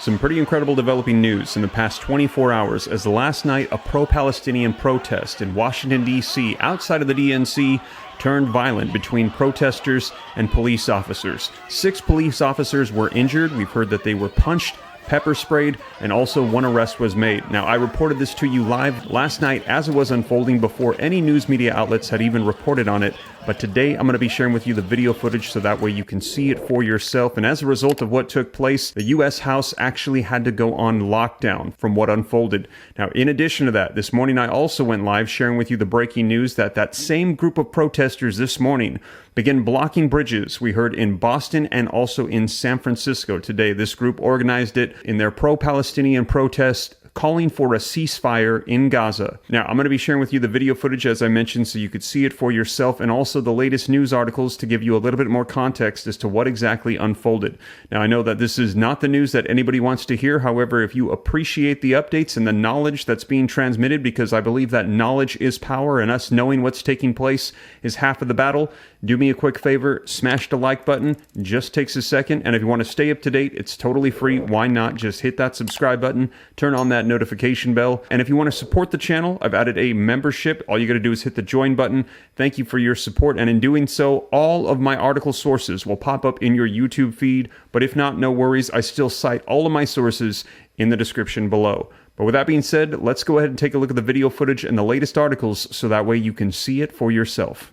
Some pretty incredible developing news in the past 24 hours as last night a pro-Palestinian protest in Washington, D.C. outside of the DNC turned violent between protesters and police officers. 6 police officers were injured. We've heard that they were punched, pepper sprayed, and also one arrest was made. Now, I reported this to you live last night as it was unfolding before any news media outlets had even reported on it. But today, I'm going to be sharing with you the video footage so that way you can see it for yourself. And as a result of what took place, the U.S. House actually had to go on lockdown from what unfolded. Now, in addition to that, this morning I also went live sharing with you the breaking news that that same group of protesters this morning began blocking bridges. We heard in Boston and also in San Francisco today. This group organized it in their pro-Palestinian protest, calling for a ceasefire in Gaza. Now, I'm going to be sharing with you the video footage, as I mentioned, so you could see it for yourself, and also the latest news articles to give you a little bit more context as to what exactly unfolded. Now, I know that this is not the news that anybody wants to hear. However, if you appreciate the updates and the knowledge that's being transmitted, because I believe that knowledge is power, and us knowing what's taking place is half of the battle, do me a quick favor, smash the like button. It just takes a second, and if you want to stay up to date, it's totally free. Why not just hit that subscribe button, turn on that notification bell, and if you want to support the channel, I've added a membership. All you got to do is hit the join button. Thank you for your support, and in doing so, all of my article sources will pop up in your YouTube feed, but if not, no worries. I still cite all of my sources in the description below. But with that being said, let's go ahead and take a look at the video footage and the latest articles so that way you can see it for yourself.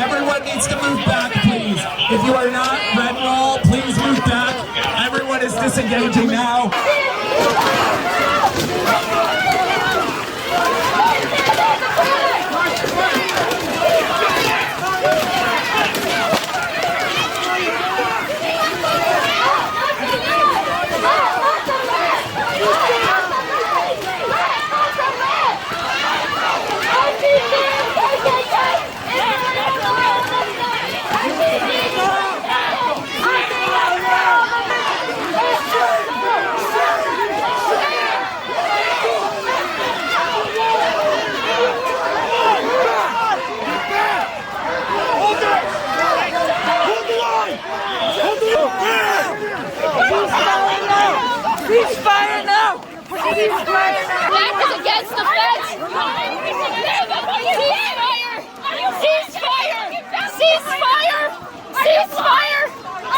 Everyone needs to move back, please. If you are not red wall, please move back. Everyone is disengaging now. Ceasefire!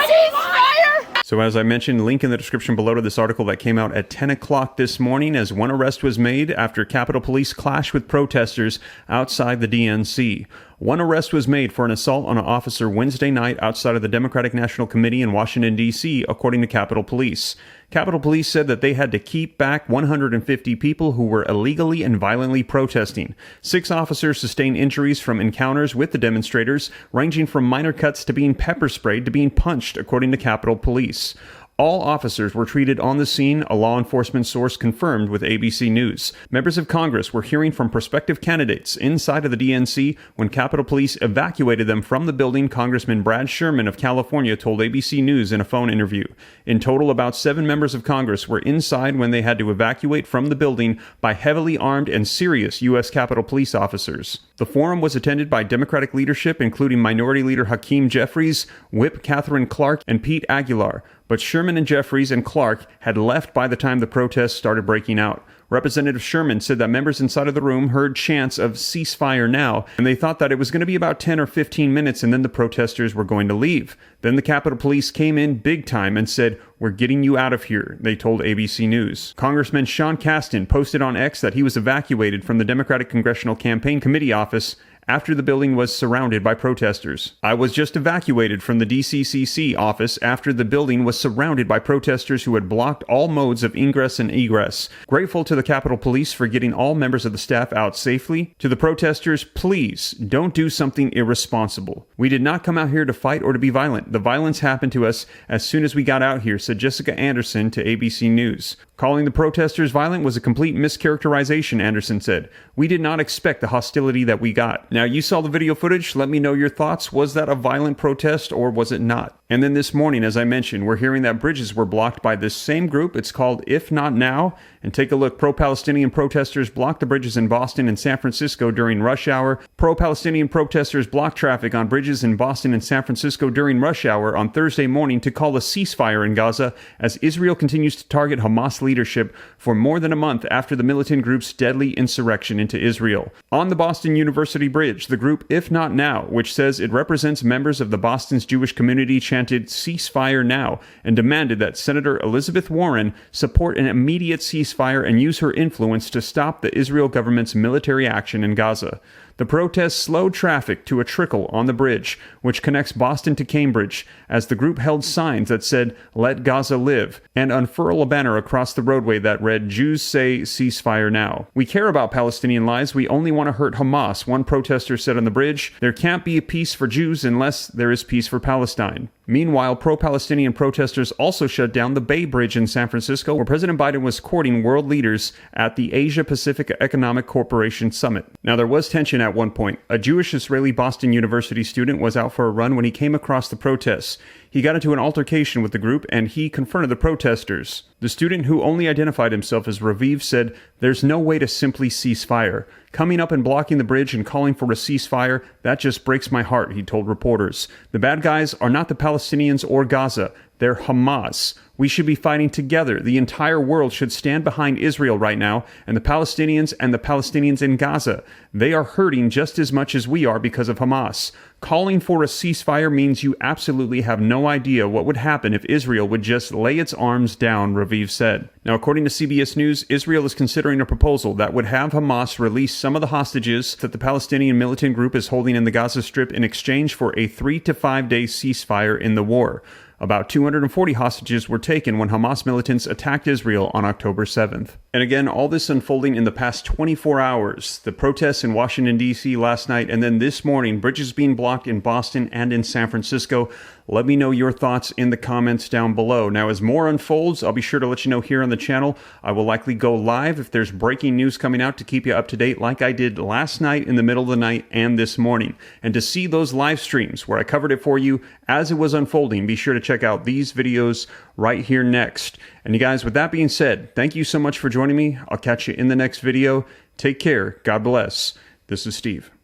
Ceasefire! So as I mentioned, link in the description below to this article that came out at 10 o'clock this morning, as one arrest was made after Capitol Police clashed with protesters outside the DNC. One arrest was made for an assault on an officer Wednesday night outside of the Democratic National Committee in Washington, D.C., according to Capitol Police. Capitol Police said that they had to keep back 150 people who were illegally and violently protesting. 6 officers sustained injuries from encounters with the demonstrators, ranging from minor cuts to being pepper sprayed to being punched, according to Capitol Police. All officers were treated on the scene, a law enforcement source confirmed with ABC News. Members of Congress were hearing from prospective candidates inside of the DNC when Capitol Police evacuated them from the building, Congressman Brad Sherman of California told ABC News in a phone interview. In total, about 7 members of Congress were inside when they had to evacuate from the building by heavily armed and serious U.S. Capitol Police officers. The forum was attended by Democratic leadership, including Minority Leader Hakeem Jeffries, Whip Catherine Clark, and Pete Aguilar. But Sherman and Jeffries and Clark had left by the time the protests started breaking out. Representative Sherman said that members inside of the room heard chants of ceasefire now, and they thought that it was going to be about 10 or 15 minutes and then the protesters were going to leave. Then the Capitol Police came in big time and said, "We're getting you out of here," they told ABC News. Congressman Sean Casten posted on X that he was evacuated from the Democratic Congressional Campaign Committee office after the building was surrounded by protesters. "I was just evacuated from the DCCC office after the building was surrounded by protesters who had blocked all modes of ingress and egress. Grateful to the Capitol Police for getting all members of the staff out safely. To the protesters, please don't do something irresponsible. We did not come out here to fight or to be violent. The violence happened to us as soon as we got out here," said Jessica Anderson to ABC News. Calling the protesters violent was a complete mischaracterization, Anderson said. "We did not expect the hostility that we got." Now, you saw the video footage. Let me know your thoughts. Was that a violent protest or was it not? And then this morning, as I mentioned, we're hearing that bridges were blocked by this same group. It's called If Not Now. And take a look. Pro-Palestinian protesters blocked the bridges in Boston and San Francisco during rush hour. Pro-Palestinian protesters blocked traffic on bridges in Boston and San Francisco during rush hour on Thursday morning to call a ceasefire in Gaza as Israel continues to target Hamas leadership for more than a month after the militant group's deadly insurrection into Israel. On the Boston University Bridge, the group If Not Now, which says it represents members of the Boston's Jewish community, chanted "Ceasefire Now" and demanded that Senator Elizabeth Warren support an immediate ceasefire and use her influence to stop the Israel government's military action in Gaza. The protests slowed traffic to a trickle on the bridge, which connects Boston to Cambridge, as the group held signs that said, "Let Gaza live," and unfurl a banner across the roadway that read, "Jews say ceasefire now." "We care about Palestinian lives. We only want to hurt Hamas," one protester said on the bridge. "There can't be a peace for Jews unless there is peace for Palestine." Meanwhile, pro-Palestinian protesters also shut down the Bay Bridge in San Francisco, where President Biden was courting world leaders at the Asia-Pacific Economic Corporation Summit. Now, there was tension at one point. A Jewish-Israeli Boston University student was out for a run when he came across the protests. He got into an altercation with the group and he confronted the protesters. The student, who only identified himself as Raviv, said, "There's no way to simply cease fire. Coming up and blocking the bridge and calling for a ceasefire, that just breaks my heart," he told reporters. "The bad guys are not the Palestinians or Gaza. They're Hamas. We should be fighting together. The entire world should stand behind Israel right now and the Palestinians in Gaza. They are hurting just as much as we are because of Hamas. Calling for a ceasefire means you absolutely have no idea what would happen if Israel would just lay its arms down," Raviv said. Now, according to CBS News, Israel is considering a proposal that would have Hamas release some of the hostages that the Palestinian militant group is holding in the Gaza Strip in exchange for a 3 to 5 day ceasefire in the war. About 240 hostages were taken when Hamas militants attacked Israel on October 7th. And again, all this unfolding in the past 24 hours. The protests in Washington, D.C. last night, and then this morning, bridges being blocked in Boston and in San Francisco. Let me know your thoughts in the comments down below. Now, as more unfolds, I'll be sure to let you know here on the channel. I will likely go live if there's breaking news coming out to keep you up to date like I did last night, in the middle of the night, and this morning. And to see those live streams where I covered it for you as it was unfolding, be sure to check out these videos right here next. And you guys, with that being said, thank you so much for joining me. I'll catch you in the next video. Take care. God bless. This is Steve.